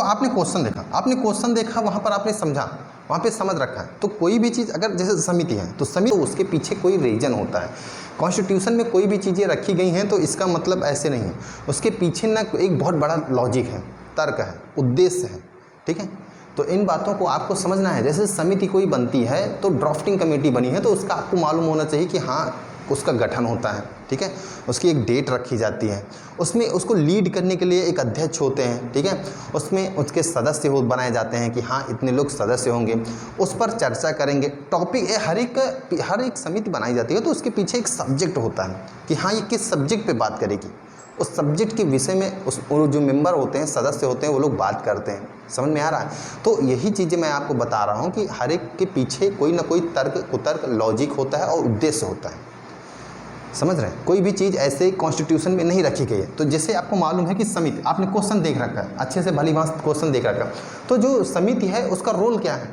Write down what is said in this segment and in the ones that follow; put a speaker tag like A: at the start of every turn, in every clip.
A: आपने क्वेश्चन देखा, वहाँ पर आपने समझा, वहाँ पे समझ रखा है। तो कोई भी चीज़ अगर जैसे समिति है तो समिति, तो उसके पीछे कोई रीजन होता है। कॉन्स्टिट्यूशन में कोई भी चीज़ें रखी गई हैं तो इसका मतलब ऐसे नहीं है, उसके पीछे ना एक बहुत बड़ा लॉजिक है, तर्क है, उद्देश्य है, ठीक है। तो इन बातों को आपको समझना है। जैसे समिति कोई बनती है तो ड्राफ्टिंग कमेटी बनी है तो उसका आपको मालूम होना चाहिए कि हाँ उसका गठन होता है, ठीक है, उसकी एक डेट रखी जाती है, उसमें उसको लीड करने के लिए एक अध्यक्ष होते हैं, ठीक है, उसमें उसके सदस्य बनाए जाते हैं कि हाँ इतने लोग सदस्य होंगे, उस पर चर्चा करेंगे, टॉपिक हर एक समिति बनाई जाती है तो उसके पीछे एक सब्जेक्ट होता है कि हाँ ये किस सब्जेक्ट पे बात करेगी, उस सब्जेक्ट के विषय में उस जो मेंबर होते हैं, सदस्य होते हैं, वो लोग बात करते हैं। समझ में आ रहा है? तो यही चीज़ें मैं आपको बता रहा हूँ कि हर एक के पीछे कोई ना कोई तर्क कुतर्क लॉजिक होता है और उद्देश्य होता है। समझ रहे हैं? कोई भी चीज़ ऐसे ही कॉन्स्टिट्यूशन में नहीं रखी गई है। तो जैसे आपको मालूम है कि समिति, आपने क्वेश्चन देख रखा है अच्छे से, भली भांति क्वेश्चन देख रखा है, तो जो समिति है उसका रोल क्या है,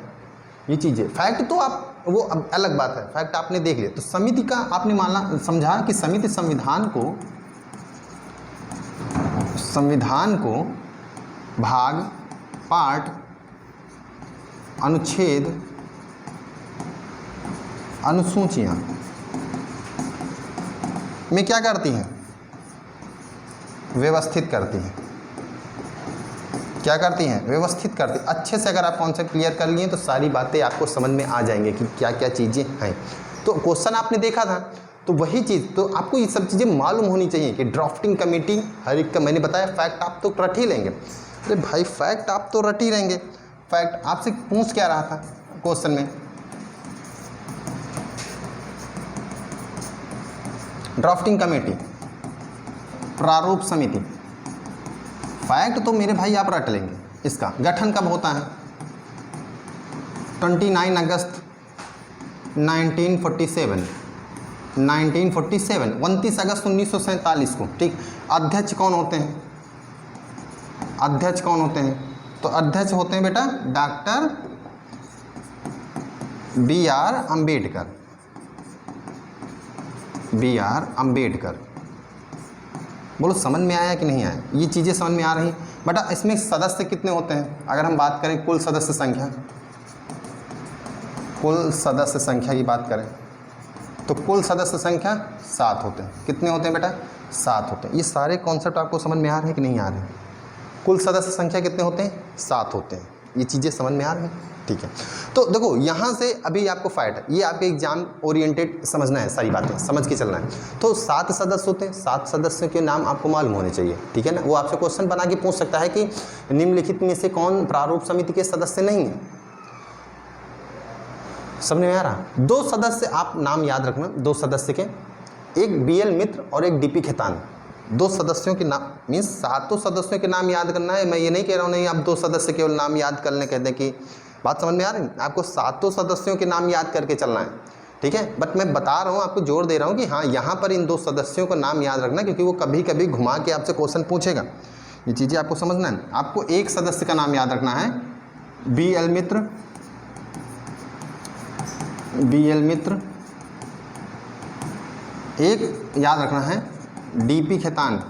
A: ये चीज़ें फैक्ट तो आप वो अब अलग बात है, फैक्ट आपने देख लिया। तो समिति का आपने मानना समझा कि समिति संविधान को भाग, पाठ, अनुच्छेद, अनुसूचियाँ में क्या करती हैं, व्यवस्थित करती हैं। क्या करती हैं? व्यवस्थित करती। अच्छे से अगर आप कॉन्सेप्ट क्लियर कर लिए तो सारी बातें आपको समझ में आ जाएंगे कि क्या क्या चीज़ें हैं। तो क्वेश्चन आपने देखा था तो वही चीज़, तो आपको ये सब चीज़ें मालूम होनी चाहिए कि ड्राफ्टिंग कमेटी हर एक का, मैंने बताया फैक्ट आप तो रट ही लेंगे। अरे भाई फैक्ट आप तो रट ही लेंगे। फैक्ट आपसे पूछ क्या रहा था क्वेश्चन में, ड्राफ्टिंग कमेटी, प्रारूप समिति। फैक्ट तो मेरे भाई आप रट लेंगे। इसका गठन कब होता है? 29 अगस्त 1947, 29 अगस्त 1947 को, ठीक। अध्यक्ष कौन होते हैं? अध्यक्ष कौन होते हैं? तो अध्यक्ष होते हैं बेटा doctor B.R. Ambedkar, B.R. Ambedkar. बोलो समझ में आया कि नहीं आया? ये चीज़ें समझ में आ रही बेटा। इसमें सदस्य कितने होते हैं? अगर हम बात करें कुल सदस्य संख्या, कुल सदस्य संख्या की बात करें तो कुल सदस्य संख्या 7 होते हैं। कितने होते हैं बेटा? 7 होते हैं। ये सारे कॉन्सेप्ट आपको समझ में आ रहे हैं कि नहीं आ रहे हैं? कुल सदस्य संख्या कितने होते हैं? 7 होते हैं। ये चीज़ें समझ में आ रही हैं? ठीक है। तो देखो यहाँ से अभी आपको फाइट है, ये आपके एग्जाम ओरिएंटेड समझना है, सारी बातें समझ के चलना है। तो 7 सदस्य होते हैं, 7 सदस्यों के नाम आपको मालूम होने चाहिए, ठीक है ना। वो आपसे क्वेश्चन बना के पूछ सकता है कि निम्नलिखित में से कौन प्रारूप समिति के सदस्य नहीं है। समझ में आ रहा? 2 सदस्य आप नाम याद रखना, 2 सदस्य के, एक BL मित्र और एक DP खेतान। 2 सदस्यों के नाम मीन्स 7 सदस्यों के नाम याद करना है। मैं ये नहीं कह रहा हूँ नहीं आप 2 सदस्य केवल नाम याद करने कहते हैं कि, बात समझ में आ रही है? आपको 7 सदस्यों के नाम याद करके चलना है, ठीक है। बट मैं बता रहा हूँ, आपको जोर दे रहा हूँ कि हाँ यहाँ पर इन 2 सदस्यों का नाम याद रखना, क्योंकि वो कभी कभी घुमा के आपसे क्वेश्चन पूछेगा। ये चीज़ें आपको समझना है। आपको एक सदस्य का नाम याद रखना है, BL मित्र, BL मित्र। एक याद रखना है DP खेतान,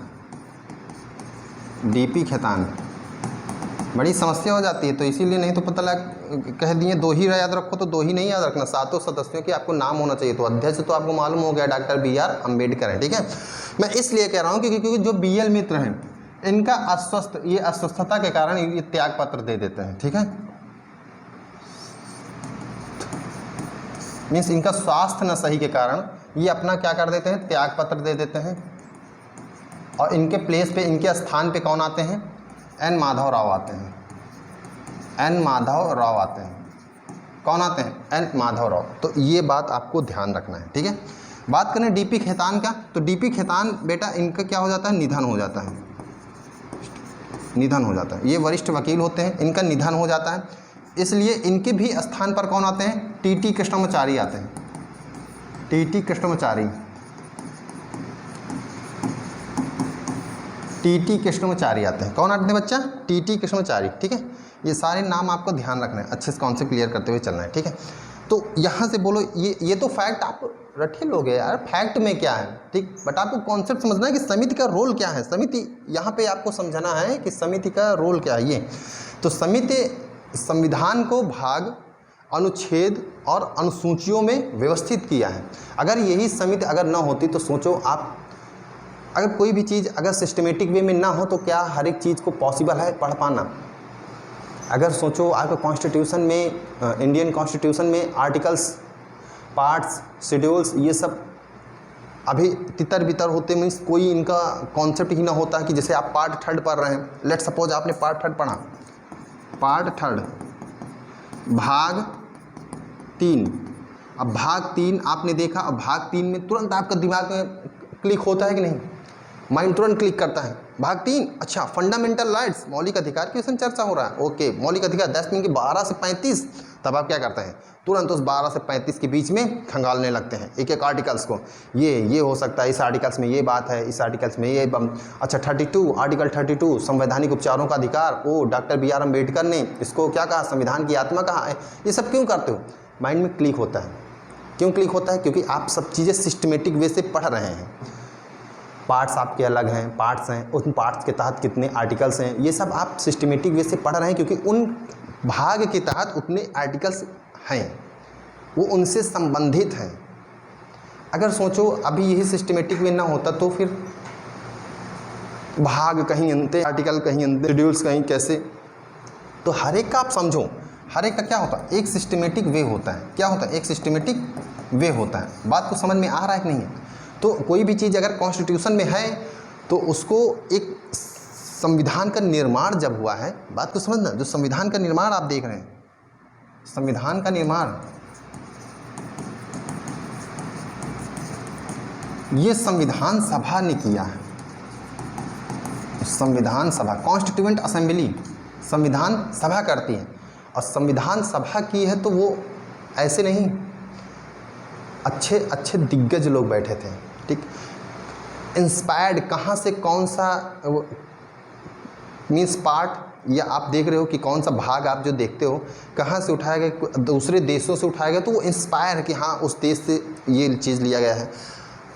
A: DP खेतान। बड़ी समस्या हो जाती है तो इसीलिए, नहीं तो पता लग कह दिए 2 ही याद रखो तो 2 ही नहीं याद रखना, 7 सदस्यों के आपको नाम होना चाहिए। तो अध्यक्ष तो आपको मालूम हो गया डॉक्टर B.R. अम्बेडकर है, ठीक है। मैं इसलिए कह रहा हूँ क्योंकि जो BL मित्र हैं इनका अस्वस्थता के कारण ये त्याग पत्र दे देते हैं, ठीक है। मीन्स इनका स्वास्थ्य न सही के कारण ये अपना क्या कर देते हैं, त्याग पत्र दे देते हैं। और इनके प्लेस पे, इनके स्थान पे कौन आते हैं? N. माधव राव आते हैं, N. माधव राव आते हैं। कौन आते हैं? N. माधव राव। तो ये बात आपको ध्यान रखना है, ठीक है। बात करें DP खेतान का, तो DP खेतान बेटा इनका क्या हो जाता है? निधन हो जाता है, निधन हो जाता है। ये वरिष्ठ वकील होते हैं, इनका निधन हो जाता है, इसलिए इनके भी स्थान पर कौन आते हैं? TT कृष्णमाचारी आते हैं, TT कृष्णमाचारी, TT कृष्णमाचारी आते हैं। कौन आते हैं बच्चा? TT कृष्णमाचारी, ठीक है। ये सारे नाम आपको ध्यान रखना है, अच्छे से कॉन्सेप्ट क्लियर करते हुए चलना है, ठीक है। तो यहाँ से बोलो ये तो फैक्ट आप रट ही लोगे यार, फैक्ट में क्या है, ठीक। बट आपको कॉन्सेप्ट समझना है कि समिति का रोल क्या है। समिति यहाँ पे आपको समझना है कि समिति का रोल क्या है ये। तो समिति संविधान को भाग, अनुच्छेद और अनुसूचियों में व्यवस्थित किया है। अगर यही समिति अगर ना होती तो सोचो आप, अगर कोई भी चीज़ अगर सिस्टमेटिक वे में ना हो तो क्या हर एक चीज़ को पॉसिबल है पढ़ पाना? अगर सोचो आपके कॉन्स्टिट्यूशन में, इंडियन कॉन्स्टिट्यूशन में आर्टिकल्स, पार्ट्स, शेड्यूल्स ये सब अभी तितर बितर होते, मीन्स कोई इनका कॉन्सेप्ट ही ना होता है कि जैसे आप पार्ट थर्ड पढ़ रहे हैं, लेट सपोज आपने पार्ट थर्ड पढ़ा, पार्ट थर्ड भाग 3, अब भाग 3 आपने देखा, अब भाग 3 में तुरंत आपका दिमाग में क्लिक होता है कि नहीं, माइंड तुरंत क्लिक करता है, भाग 3 अच्छा फंडामेंटल राइट्स, मौलिक अधिकार की उसमें चर्चा हो रहा है, ओके मौलिक अधिकार 10 मिनट के 12 से 35, तब आप क्या करते हैं तुरंत उस 12 से 35 के बीच में खंगालने लगते हैं एक एक आर्टिकल्स को, ये हो सकता है, इस आर्टिकल्स में ये बात है, इस आर्टिकल्स में ये अच्छा 32 आर्टिकल 32 संवैधानिक उपचारों का अधिकार, ओ डॉक्टर बी आर अम्बेडकर ने इसको क्या कहा, संविधान की आत्मा कहा है। ये सब क्यों करते हो? माइंड में क्लिक होता है। क्यों क्लिक होता है? क्योंकि आप सब चीज़ें सिस्टमेटिक वे से पढ़ रहे हैं। पार्ट्स आपके अलग हैं, पार्ट्स हैं, उन पार्ट्स के तहत कितने आर्टिकल्स हैं, ये सब आप सिस्टमेटिक वे से पढ़ रहे हैं, क्योंकि उन भाग के तहत उतने आर्टिकल्स हैं, वो उनसे संबंधित हैं। अगर सोचो अभी यही सिस्टमेटिक वे ना होता तो फिर भाग कहीं अंते, आर्टिकल कहीं अंते, शेड्यूल्स कहीं कैसे, तो हर एक का आप समझो, हर एक का क्या होता है, एक सिस्टमेटिक वे होता है। क्या होता है? एक सिस्टमेटिक वे होता है। बात को समझ में आ रहा है कि नहीं है? तो कोई भी चीज़ अगर कॉन्स्टिट्यूशन में है तो उसको एक संविधान का निर्माण जब हुआ है, बात को समझना, जो संविधान का निर्माण आप देख रहे हैं, संविधान का निर्माण ये संविधान सभा ने किया है। संविधान सभा, कॉन्स्टिट्यूएंट असेंबली संविधान सभा करती है, और संविधान सभा की है तो वो ऐसे नहीं, अच्छे अच्छे दिग्गज लोग बैठे थे, ठीक, इंस्पायर्ड कहाँ से, कौन सा मीन्स पार्ट, या आप देख रहे हो कि कौन सा भाग आप जो देखते हो कहाँ से उठाया गया, दूसरे देशों से उठाया गया, तो वो इंस्पायर है कि हाँ उस देश से ये चीज़ लिया गया है।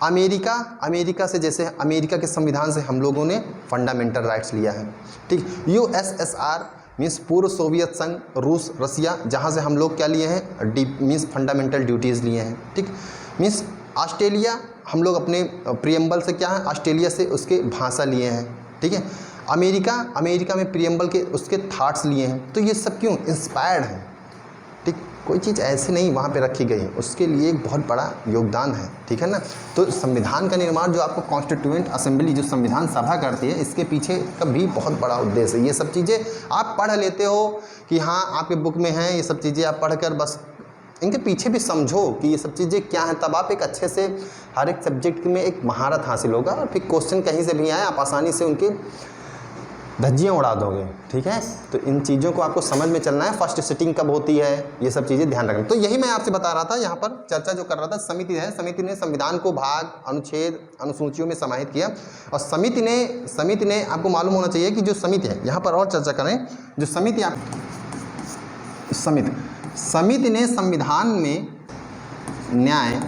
A: अमेरिका से, जैसे अमेरिका के संविधान से हम लोगों ने फंडामेंटल राइट्स लिया है, ठीक। USSR मीन्स पूर्व सोवियत संघ, रूस, रसिया, जहाँ से हम लोग क्या लिए हैं, मीन्स फंडामेंटल ड्यूटीज़ लिए हैं, ठीक। मीन्स ऑस्ट्रेलिया, हम लोग अपने प्रियम्बल से क्या है, ऑस्ट्रेलिया से उसके भाषा लिए हैं, ठीक है। अमेरिका में प्रियम्बल के उसके थाट्स लिए हैं। तो ये सब क्यों इंस्पायर्ड हैं, ठीक। कोई चीज़ ऐसे नहीं वहाँ पे रखी गई है, उसके लिए एक बहुत बड़ा योगदान है, ठीक है ना। तो संविधान का निर्माण जो आपको कॉन्स्टिट्यूएंट असेंबली जो संविधान सभा करती है, इसके पीछे का भी बहुत बड़ा उद्देश्य है। ये सब चीज़ें आप पढ़ लेते हो कि हाँ आपके बुक में हैं, ये सब चीज़ें आप पढ़कर बस इनके पीछे भी समझो कि ये सब चीज़ें क्या हैं, तब आप एक अच्छे से हर एक सब्जेक्ट में एक महारत हासिल होगा, और फिर क्वेश्चन कहीं से भी आए आप आसानी से उनके धज्जियाँ उड़ा दोगे, ठीक है। तो इन चीज़ों को आपको समझ में चलना है। फर्स्ट सिटिंग कब होती है, ये सब चीज़ें ध्यान रखना। तो यही मैं आपसे बता रहा था, यहाँ पर चर्चा जो कर रहा था, समिति है, समिति ने संविधान को भाग, अनुच्छेद, अनुसूचियों में समाहित किया, और समिति ने आपको मालूम होना चाहिए कि जो समिति है, यहाँ पर और चर्चा करें, जो समिति समिति ने संविधान में न्याय,